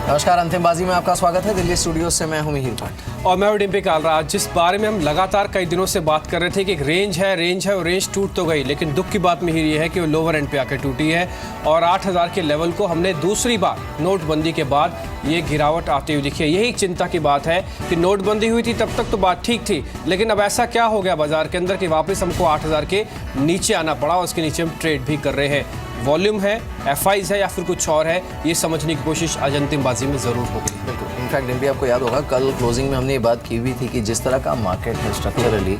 नमस्कार, अंतिमबाजी में आपका स्वागत है। दिल्ली स्टूडियो से मैं हूं मिहिर भट्ट और मैं हूं डिम्पी कालरा। जिस बारे में हम लगातार कई दिनों से बात कर रहे थे कि एक रेंज है और रेंज टूट तो गई, लेकिन दुख की बात मिहिर ये है कि वो लोअर एंड पे आकर टूटी है और 8000 के लेवल को हमने दूसरी बार नोटबंदी के बाद ये गिरावट आती हुई दिखी है। यही चिंता की बात है कि नोटबंदी हुई थी तब तक तो बात ठीक थी, लेकिन अब ऐसा क्या हो गया बाजार के अंदर कि वापस हमको 8000 के नीचे आना पड़ा और उसके नीचे हम ट्रेड भी कर रहे हैं। वॉल्यूम है, एफआईज है या फिर कुछ और है, ये समझने की कोशिश आज अंतिमबाजी में जरूर होगी। बिल्कुल। इनफैक्ट डिम्पी, आपको याद होगा कल क्लोजिंग में हमने ये बात की हुई थी कि जिस तरह का मार्केट है स्ट्रक्चरली,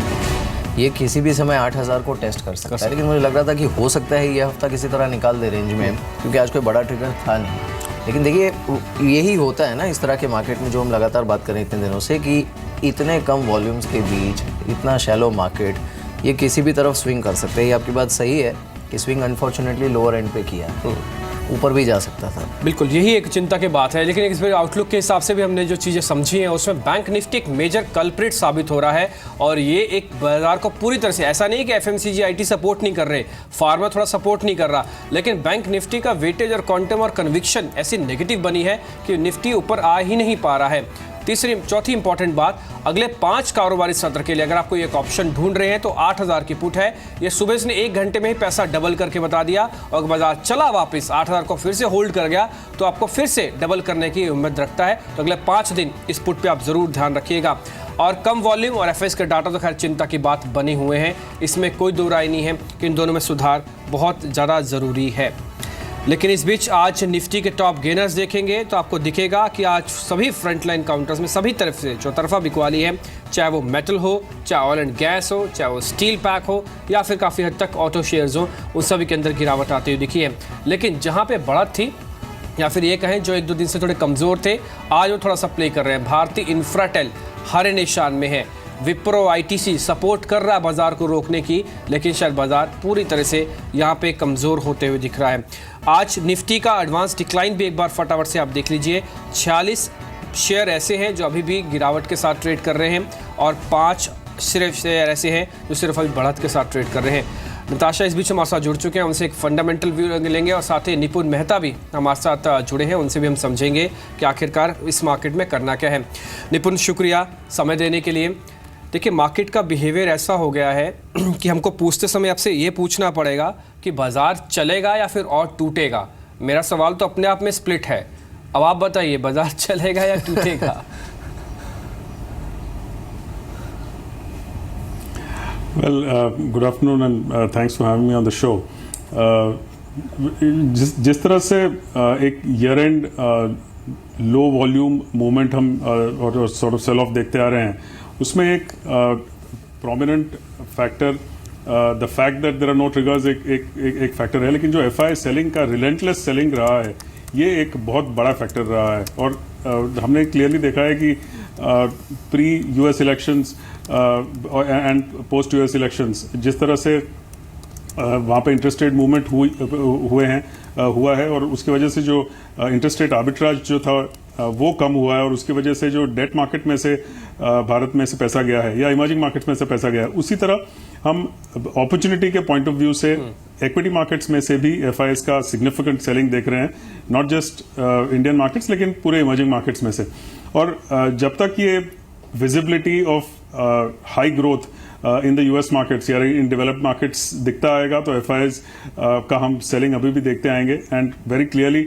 ये किसी भी समय 8000 को टेस्ट कर सकता है, लेकिन मुझे लग रहा था कि हो सकता है ये हफ्ता किसी तरह निकाल दे रेंज में, क्योंकि आज कोई बड़ा ट्रिगर था नहीं। लेकिन देखिए, यही होता है ना इस तरह के मार्केट में, जो हम लगातार बात कर रहे हैं इतने दिनों से, कि इतने कम वॉल्यूम्स के बीच इतना शैलो मार्केट, ये किसी भी तरफ स्विंग कर सकते हैं। ये आपकी बात सही है कि स्विंग अनफॉर्चुनेटली लोअर एंड पे किया, ऊपर भी जा सकता था। बिल्कुल, यही एक चिंता की बात है। लेकिन इस बार आउटलुक के हिसाब से भी हमने जो चीज़ें समझी हैं उसमें बैंक निफ्टी एक मेजर कल्प्रिट साबित हो रहा है और ये एक बाजार को पूरी तरह से, ऐसा नहीं कि एफएमसीजी आईटी सपोर्ट नहीं कर रहे, फार्मा थोड़ा सपोर्ट नहीं कर रहा, लेकिन बैंक निफ्टी का वेटेज और क्वांटम और कन्विक्शन ऐसी नेगेटिव बनी है कि निफ्टी ऊपर आ ही नहीं पा रहा है। चौथी इंपॉर्टेंट बात, अगले 5 कारोबारी सत्र के लिए अगर आप कोई एक ऑप्शन ढूंढ रहे हैं तो 8000 की पुट है। ये सुबह इसने 1 घंटे में ही पैसा डबल करके बता दिया और बाजार चला वापस 8000 को फिर से होल्ड कर गया तो आपको फिर से डबल करने की उम्मीद रखता है। तो अगले 5 दिन इस पुट पे आप जरूर ध्यान रखिएगा। और कम वॉल्यूम और एफएस का डाटा तो खैर चिंता की बात बने हुए हैं, इसमें कोई दो राय नहीं है कि इन दोनों में सुधार बहुत ज़्यादा ज़रूरी है। लेकिन इस बीच आज निफ्टी के टॉप गेनर्स देखेंगे तो आपको दिखेगा कि आज सभी फ्रंटलाइन काउंटर्स में सभी तरफ से चौतरफा बिकवाली है, चाहे वो मेटल हो, चाहे ऑयल एंड गैस हो, चाहे वो स्टील पैक हो या फिर काफ़ी हद तक ऑटो शेयर्स हो, उन सभी के अंदर गिरावट आती हुई दिखी है। लेकिन जहाँ पे बढ़त थी या फिर ये कहें जो 1-2 दिन से थोड़े कमज़ोर थे, आज वो थोड़ा सा प्ले कर रहे हैं। भारतीय इंफ्राटेल हरे निशान में है, विप्रो आईटीसी सपोर्ट कर रहा है बाजार को रोकने की, लेकिन शायद बाजार पूरी तरह से यहाँ पे कमज़ोर होते हुए दिख रहा है। आज निफ्टी का एडवांस डिक्लाइन भी एक बार फटाफट से आप देख लीजिए। 46 शेयर ऐसे हैं जो अभी भी गिरावट के साथ ट्रेड कर रहे हैं और 5 सिर्फ शेयर ऐसे हैं जो सिर्फ अभी बढ़त के साथ ट्रेड कर रहे हैं। नताशा इस बीच हमारे साथ जुड़ चुके हैं, उनसे एक फंडामेंटल व्यू लेंगे और साथ ही निपुण मेहता भी हमारे साथ जुड़े हैं, उनसे भी हम समझेंगे कि आखिरकार इस मार्केट में करना क्या है। निपुण, शुक्रिया समय देने के लिए। देखिए, मार्केट का बिहेवियर ऐसा हो गया है कि हमको पूछते समय आपसे ये पूछना पड़ेगा कि बाजार चलेगा या फिर और टूटेगा। मेरा सवाल तो अपने आप में स्प्लिट है, अब आप बताइए बाजार चलेगा या टूटेगा? Well, good afternoon and thanks for having me on the show. जिस तरह से एक year and low volume movement हम और सॉर्ट ऑफ सेल ऑफ देखते आ रहे हैं, उसमें एक prominent factor the fact that there are no triggers एक फैक्टर है, लेकिन जो एफआई सेलिंग का रिलेंटलेस सेलिंग रहा है, ये एक बहुत बड़ा फैक्टर रहा है। और हमने क्लियरली देखा है कि pre US elections and post US elections जिस तरह से वहाँ पे इंटरेस्ट रेट मूवमेंट हुआ है और उसकी वजह से जो इंटरेस्ट रेट आर्बिट्राज जो था वो कम हुआ है और उसकी वजह से जो डेट मार्केट में से भारत में से पैसा गया है या इमर्जिंग मार्केट्स में से पैसा गया है, उसी तरह हम अपॉर्चुनिटी के पॉइंट ऑफ व्यू से इक्विटी मार्केट्स में से भी एफआईएस का सिग्निफिकेंट सेलिंग देख रहे हैं, नॉट जस्ट इंडियन मार्केट्स लेकिन पूरे इमर्जिंग मार्केट्स में से। और जब तक ये visibility of high growth in the US markets या इन डेवलप्ड मार्केट्स दिखता आएगा तो एफआईएस का हम सेलिंग अभी भी देखते आएंगे। And very clearly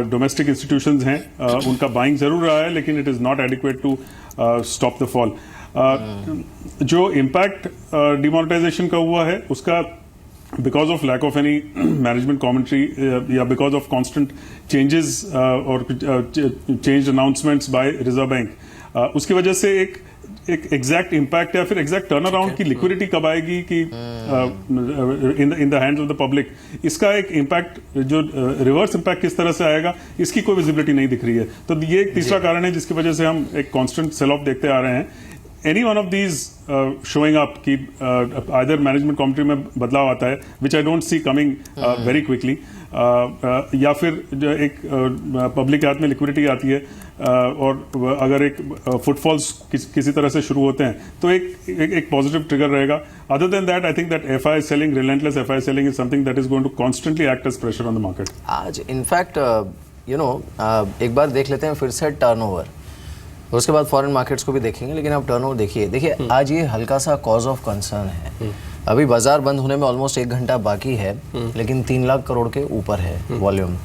domestic institutions हैं, उनका बाइंग जरूर रहा है, लेकिन it is not adequate to stop the fall. जो इम्पैक्ट डिमोनेटाइजेशन का हुआ है उसका because of lack of any management commentary या बिकॉज ऑफ कॉन्स्टेंट चेंजेस और change announcements by reserve bank, उसकी वजह से एक एग्जैक्ट इम्पैक्ट या फिर एग्जैक्ट टर्न अराउंड की लिक्विडिटी कब आएगी कि in the hands of the public, इसका एक इम्पैक्ट जो रिवर्स इम्पैक्ट किस तरह से आएगा, इसकी कोई विजिबिलिटी नहीं दिख रही है। तो ये एक तीसरा कारण है जिसकी वजह से हम एक कांस्टेंट सेल ऑफ देखते आ रहे हैं। Any one of these showing up कि आइदर मैनेजमेंट कमेंट्री में बदलाव आता है, which I don't see coming very quickly, या फिर जो एक पब्लिक हाथ में लिक्विडिटी आती है और अगर एक फुटफॉल्स किसी तरह से शुरू होते हैं तो एक पॉजिटिव ट्रिगर रहेगा। Other than that I think that FI selling, relentless FI selling is something that is going to constantly act as pressure on the market. आज इनफैक्ट एक बार देख लेते हैं फिर से टर्नओवर, और उसके बाद फॉरेन मार्केट्स को भी देखेंगे। लेकिन आप टर्नओवर देखिए आज ये हल्का सा कॉज ऑफ कंसर्न है। अभी बाजार बंद होने में ऑलमोस्ट 1 घंटा बाकी है, लेकिन 3 लाख करोड़ के ऊपर है वॉल्यूम।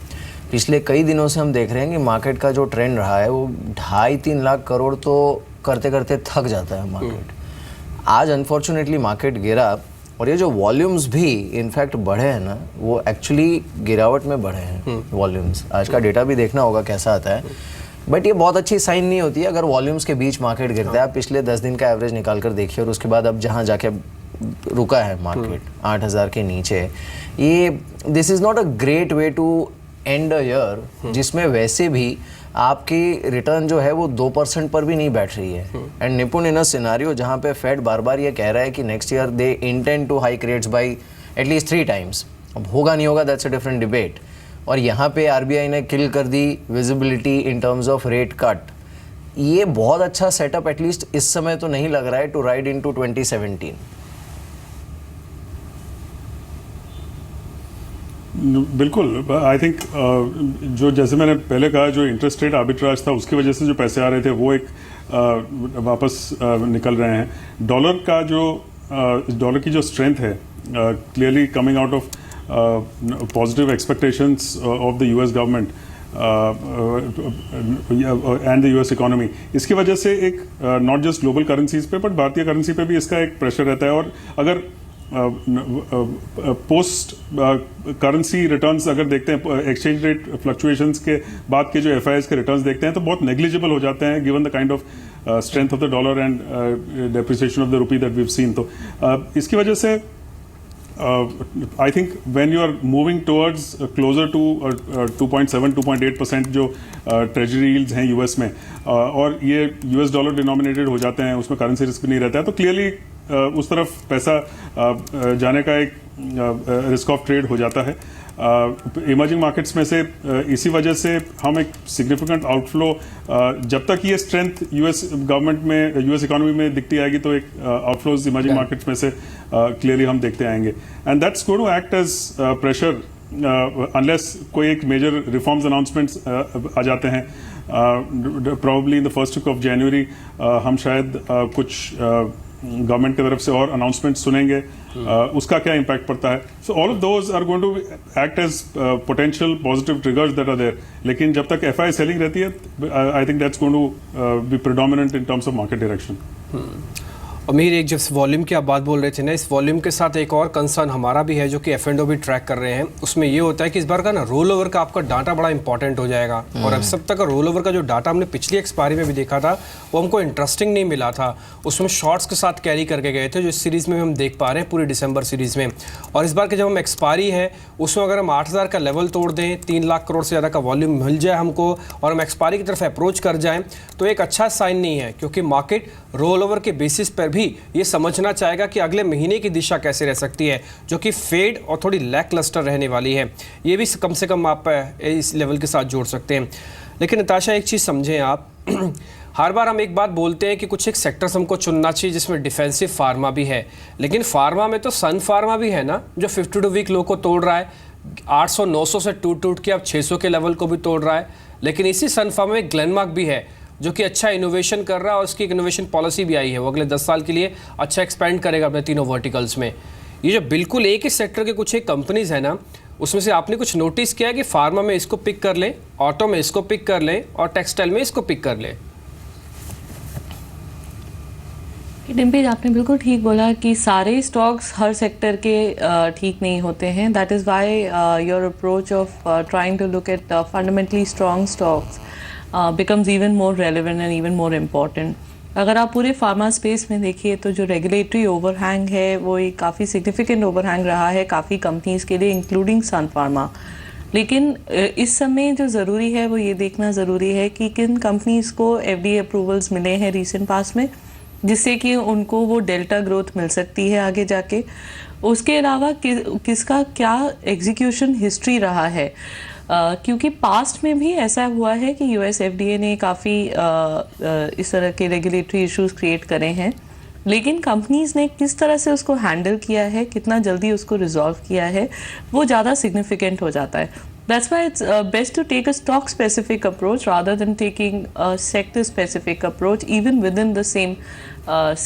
पिछले कई दिनों से हम देख रहे हैं कि मार्केट का जो ट्रेंड रहा है वो 2.5-3 लाख करोड़ तो करते करते थक जाता है मार्केट। आज अनफॉर्चुनेटली मार्केट गिरा, और ये जो वॉल्यूम्स भी इनफैक्ट बढ़े हैं ना, वो एक्चुअली गिरावट में बढ़े हैं वॉल्यूम्स। आज का डेटा भी देखना होगा कैसा आता है, बट ये बहुत अच्छी साइन नहीं होती है अगर वॉल्यूम्स के बीच मार्केट गिरता है। आप पिछले 10 दिन का एवरेज निकाल कर देखिए, और उसके बाद अब जहाँ जाके रुका है मार्केट 8,000 के नीचे, ये this is not a great way to end a year जिसमें वैसे भी आपकी रिटर्न जो है वो 2% पर भी नहीं बैठ रही है। एंड निपुण इन अ सिनारियो जहाँ पे फेड बार बार ये कह रहा है कि next year they intend to hike rates by at least 3 times। अब होगा नहीं होगा, दैट्स अ डिफरेंट डिबेट। और यहाँ पे आरबीआई ने किल कर दी visibility in terms of rate cut. ये बहुत अच्छा सेटअप एटलीस्ट इस समय तो नहीं लग रहा है टू राइड इन टू 2017। बिल्कुल, आई थिंक जो जैसे मैंने पहले कहा, जो इंटरेस्ट रेट आर्बिट्राज था उसकी वजह से जो पैसे आ रहे थे वो एक वापस निकल रहे हैं। डॉलर की जो स्ट्रेंथ है, clearly coming out of positive expectations of the US government and the US economy, इसकी वजह से एक नॉट जस्ट ग्लोबल करेंसीज पे बट भारतीय करेंसी पे भी इसका एक प्रेशर रहता है। और अगर पोस्ट करेंसी रिटर्न्स अगर देखते हैं, एक्सचेंज रेट फ्लक्चुएशंस के बाद के जो एफआईआईज के रिटर्न्स देखते हैं तो बहुत नेग्लिजिबल हो जाते हैं given the kind of strength of the dollar and depreciation of the rupee that we have seen. तो इसकी वजह से I think when you are moving towards closer to 2.7-2.8% जो ट्रेजरी यील्ड्स हैं यूएस में, और ये यूएस डॉलर डिनोमिनेटेड हो जाते हैं, उसमें करेंसी रिस्क नहीं रहता है, तो क्लियरली उस तरफ पैसा जाने का एक रिस्क ऑफ ट्रेड हो जाता है। इमर्जिंग मार्केट्स में से इसी वजह से हम एक सिग्निफिकेंट आउटफ्लो, जब तक ये स्ट्रेंथ यूएस गवर्नमेंट में, यूएस इकोनॉमी में दिखती आएगी तो एक आउटफ्लोज इमर्जिंग मार्केट्स में से क्लियरली हम देखते आएंगे। And that's going to act as pressure unless कोई एक मेजर रिफॉर्म्स अनाउंसमेंट्स आ जाते हैं। Probably in the first week of January हम शायद कुछ गवर्नमेंट की तरफ से और अनाउंसमेंट सुनेंगे, उसका क्या इम्पैक्ट पड़ता है। So all of those are going to act as potential positive triggers that are there. लेकिन जब तक एफआई सेलिंग रहती है, I think that's going to be predominant in terms of market direction. Amir, एक जब वॉल्यूम की आप बात बोल रहे थे ना, इस वॉल्यूम के साथ एक और कंसर्न हमारा भी है जो कि एफ एंड ओ भी ट्रैक कर रहे हैं। उसमें ये होता है कि इस बार का ना रोल ओवर का आपका डाटा बड़ा इंपॉर्टेंट हो जाएगा। और अब सब तक रोल ओवर का जो डाटा हमने पिछली एक्सपायरी में भी देखा था वो हमको इंटरेस्टिंग नहीं मिला था। उसमें शॉर्ट्स के साथ कैरी करके गए थे, जो इस सीरीज़ में हम देख पा रहे हैं पूरी दिसंबर सीरीज़ में। और इस बार के जब हम एक्सपायरी है उसमें अगर हम 8,000 का लेवल तोड़ दें, 3 लाख करोड़ से ज़्यादा का वॉल्यूम मिल जाए हमको, और हम एक्सपायरी की तरफ अप्रोच कर जाएँ, तो एक अच्छा साइन नहीं है, क्योंकि मार्केट रोल ओवर के बेसिस पर भी ये समझना चाहेगा कि अगले महीने की दिशा कैसे रह सकती है, जो कि फेड और थोड़ी लैक लस्टर रहने वाली है। ये भी कम से कम आप इस लेवल के साथ जोड़ सकते हैं। लेकिन नताशा, एक चीज़ समझें आप, हर बार हम एक बात बोलते हैं कि कुछ एक सेक्टर्स हमको चुनना चाहिए जिसमें डिफेंसिव फार्मा भी है, लेकिन फार्मा में तो सन फार्मा भी है ना, जो 52 वीक लो को तोड़ रहा है, 800-900 से टूट के अब 600 के लेवल को भी तोड़ रहा है। लेकिन इसी सन फार्मा में ग्लेनमार्क भी है जो कि अच्छा इनोवेशन कर रहा है, और उसकी एक इनोवेशन पॉलिसी भी आई है, वो अगले 10 साल के लिए अच्छा एक्सपेंड करेगा अपने तीनों वर्टिकल्स में। ये जो बिल्कुल एक ही सेक्टर के कुछ एक कंपनीज है ना, उसमें से आपने कुछ नोटिस किया है कि फार्मा में इसको पिक कर लें, ऑटो में इसको पिक कर लें, और टेक्सटाइल में इसको पिक कर लें। डिम्पी, आपने बिल्कुल ठीक बोला कि सारे स्टॉक्स हर सेक्टर के ठीक नहीं होते हैं। That is why your approach of trying to look at fundamentally strong stocks becomes even more relevant and even more important. अगर आप पूरे फार्मा स्पेस में देखिए तो जो रेगुलेटरी ओवरहैंग है वो एक काफ़ी सिग्निफिकेंट ओवरहैंग रहा है काफ़ी कंपनीज़ के लिए, इंक्लूडिंग सन फार्मा। लेकिन इस समय जो ज़रूरी है वो ये देखना ज़रूरी है कि किन कंपनीज़ को FDA अप्रूवल्स मिले हैं रीसेंट पास में, जिससे कि उनको वो डेल्टा ग्रोथ मिल सकती है आगे जाके। उसके अलावा किसका क्या एग्जीक्यूशन हिस्ट्री रहा है, क्योंकि पास्ट में भी ऐसा हुआ है कि US FDA ने काफ़ी इस तरह के रेगुलेटरी इश्यूज क्रिएट करे हैं, लेकिन कंपनीज ने किस तरह से उसको हैंडल किया है, कितना जल्दी उसको रिजॉल्व किया है, वो ज़्यादा सिग्निफिकेंट हो जाता है। That's why it's best to take a stock specific approach rather than taking a sector specific approach, even within the same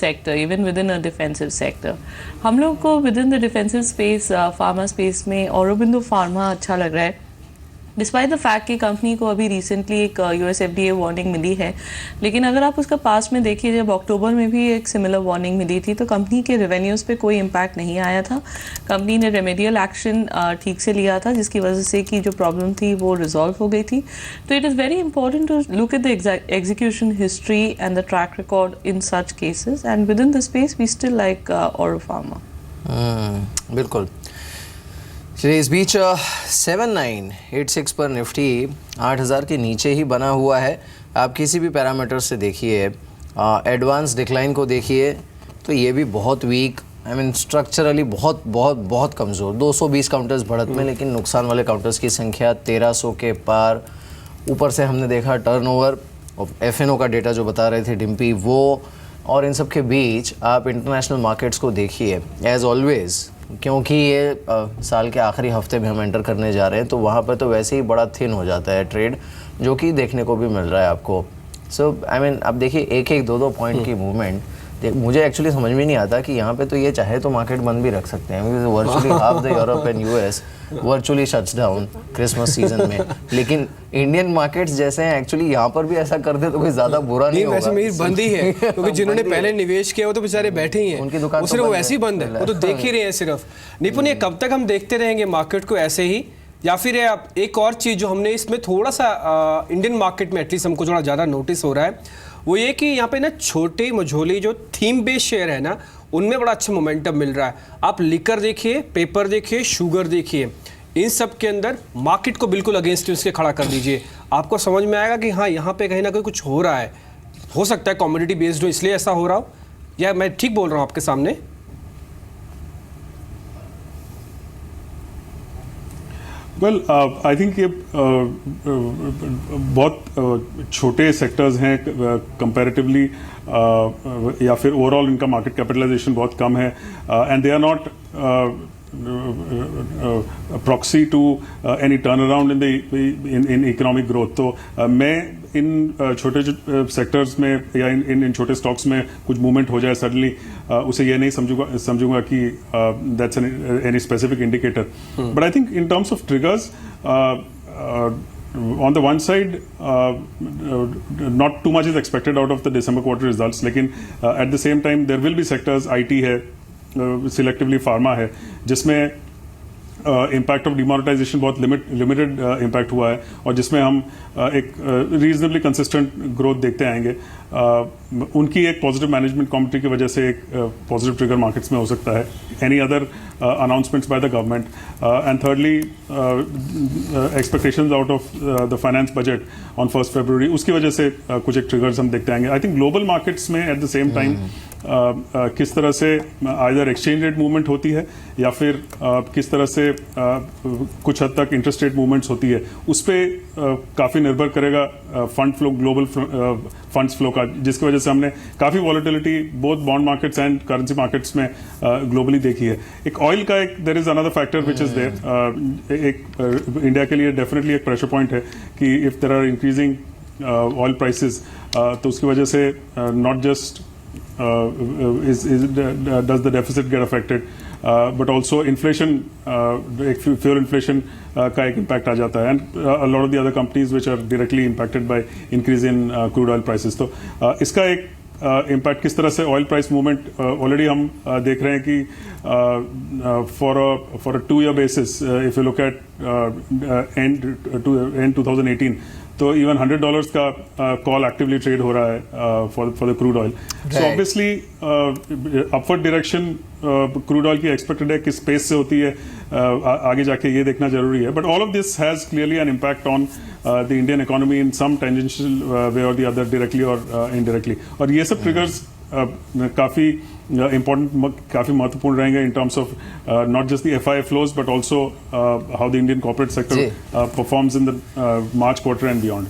sector, even within a defensive sector. हम लोग को within the defensive space, pharma space में Aurobindo Pharma अच्छा लग रहा है, despite the fact कि company को अभी रिसेंटली एक US FDA वार्निंग मिली है. लेकिन अगर आप उसका पास्ट में देखिए, जब अक्टूबर में भी एक सिमिलर वार्निंग मिली थी तो कंपनी के रेवेन्यूज़ पे कोई इम्पैक्ट नहीं आया था. कंपनी ने रेमेडियल एक्शन ठीक से लिया था, जिसकी वजह से कि जो प्रॉब्लम थी वो रिजॉल्व हो गई थी. तो it is very important to look at the execution history and the track record in such cases, and with in the space we still like Auro Pharma. बिल्कुल. चलिए, इस बीच 7986 पर निफ्टी 8000 के नीचे ही बना हुआ है. आप किसी भी पैरामीटर से देखिए, एडवांस डिक्लाइन को देखिए तो ये भी बहुत वीक, आई मीन स्ट्रक्चरली बहुत बहुत बहुत कमज़ोर. 220 काउंटर्स बढ़त में, लेकिन नुकसान वाले काउंटर्स की संख्या 1300 के पार. ऊपर से हमने देखा टर्नओवर और FNO का डेटा जो बता रहे थे डिम्पी, वो, और इन सब के बीच आप इंटरनेशनल मार्केट्स को देखिए. एज ऑलवेज़, क्योंकि ये साल के आखिरी हफ्ते में हम एंटर करने जा रहे हैं, तो वहाँ पर तो वैसे ही बड़ा थिन हो जाता है ट्रेड, जो कि देखने को भी मिल रहा है आपको. सो आई मीन अब देखिए, एक एक दो पॉइंट की मूवमेंट. मुझे एक्चुअली समझ में नहीं आता कि यहाँ पे तो ये चाहे तो मार्केट बंद भी रख सकते हैं, because virtually half the Europe and US virtually shuts down Christmas season में. लेकिन इंडियन मार्केट्स जैसे हैं, एक्चुअली यहाँ पर भी ऐसा कर दे तो कोई ज़्यादा बुरा नहीं होगा. वैसे मेरी बंद ही है, क्योंकि जिन्होंने पहले निवेश किया वो तो बेचारे बैठे ही हैं, उनकी दुकान सिर्फ वैसे ही बंद है, वो तो देख ही रहे हैं सिर्फ. निपुण, ये कब तक हम देखते रहेंगे मार्केट को ऐसे ही, या फिर एक और चीज़ जो हमने इसमें थोड़ा सा इंडियन मार्केट में एटलीस्ट हमको थोड़ा ज़्यादा नोटिस हो रहा है, वो ये कि यहाँ पे ना छोटे मझोले जो थीम बेस्ड शेयर है ना, उनमें बड़ा अच्छा मोमेंटम मिल रहा है. आप लिकर देखिए, पेपर देखिए, शुगर देखिए, इन सब के अंदर मार्केट को बिल्कुल अगेंस्ट उसके खड़ा कर दीजिए. आपको समझ में आएगा कि हाँ, यहाँ पे कहीं ना कहीं कुछ हो रहा है. हो सकता है कॉमोडिटी बेस्ड हो, इसलिए ऐसा हो रहा हो, या मैं ठीक बोल रहा हूँ आपके सामने? वेल, आई थिंक ये बहुत छोटे सेक्टर्स हैं कंपैरेटिवली, या फिर ओवरऑल इनका मार्केट कैपिटलाइजेशन बहुत कम है, and they are not proxy to any turn around in economic growth. तो मैं इन छोटे सेक्टर्स में या इन छोटे स्टॉक्स में कुछ मूवमेंट हो जाए सडनली, उसे ये नहीं समझूंगा कि that's any specific indicator. But I think in terms of triggers, on the one side, not too much is expected out of the December quarter results, लेकिन at the same time there will be sectors, IT है, selectively pharma है, जिसमें impact of demonetisation बहुत limited impact हुआ है, और जिसमें हम एक रीजनेबली कंसिस्टेंट ग्रोथ देखते आएंगे. उनकी एक पॉजिटिव मैनेजमेंट कमेटी की वजह से एक पॉजिटिव ट्रिगर मार्केट्स में हो सकता है. Any other announcements by the government, and thirdly expectations out of the finance budget on 1 फरवरी, उसकी वजह से कुछ एक ट्रिगर्स हम देखते आएंगे. आई थिंक ग्लोबल मार्केट्स में एट द सेम टाइम किस तरह से आइदर एक्सचेंज रेट मूवमेंट होती है, या फिर किस तरह से कुछ हद तक इंटरेस्ट रेट मूवमेंट्स होती है, उस पर काफ़ी निर्भर करेगा fund flow, global funds flow का, जिसकी वजह से हमने काफ़ी volatility both bond markets and currency markets में ग्लोबली देखी है. एक ऑयल का एक there is another factor which is there. एक इंडिया के लिए डेफिनेटली एक प्रेशर पॉइंट है कि if there are increasing oil prices, तो उसकी वजह से not just does the deficit get affected, but also inflation, fuel inflation का एक impact आ जाता है, and a lot of the other companies which are directly impacted by increase in crude oil prices. तो इसका एक impact किस तरह से oil price movement already हम देख रहे हैं कि for a 2-year basis, if you look at end 2018, तो इवन $100 का कॉल एक्टिवली ट्रेड हो रहा है for the crude oil. So obviously upward direction crude oil की एक्सपेक्टेड है, किस स्पेस से होती है आगे जाके ये देखना जरूरी है. But all of this has clearly an impact on the Indian economy in some tangential way और द अदर, डायरेक्टली और इनडायरेक्टली. और ये सब ट्रिगर्स काफ़ी important, काफ़ी महत्वपूर्ण रहेंगे in terms of not just the FII flows but also how the Indian corporate sector performs in the March quarter and beyond.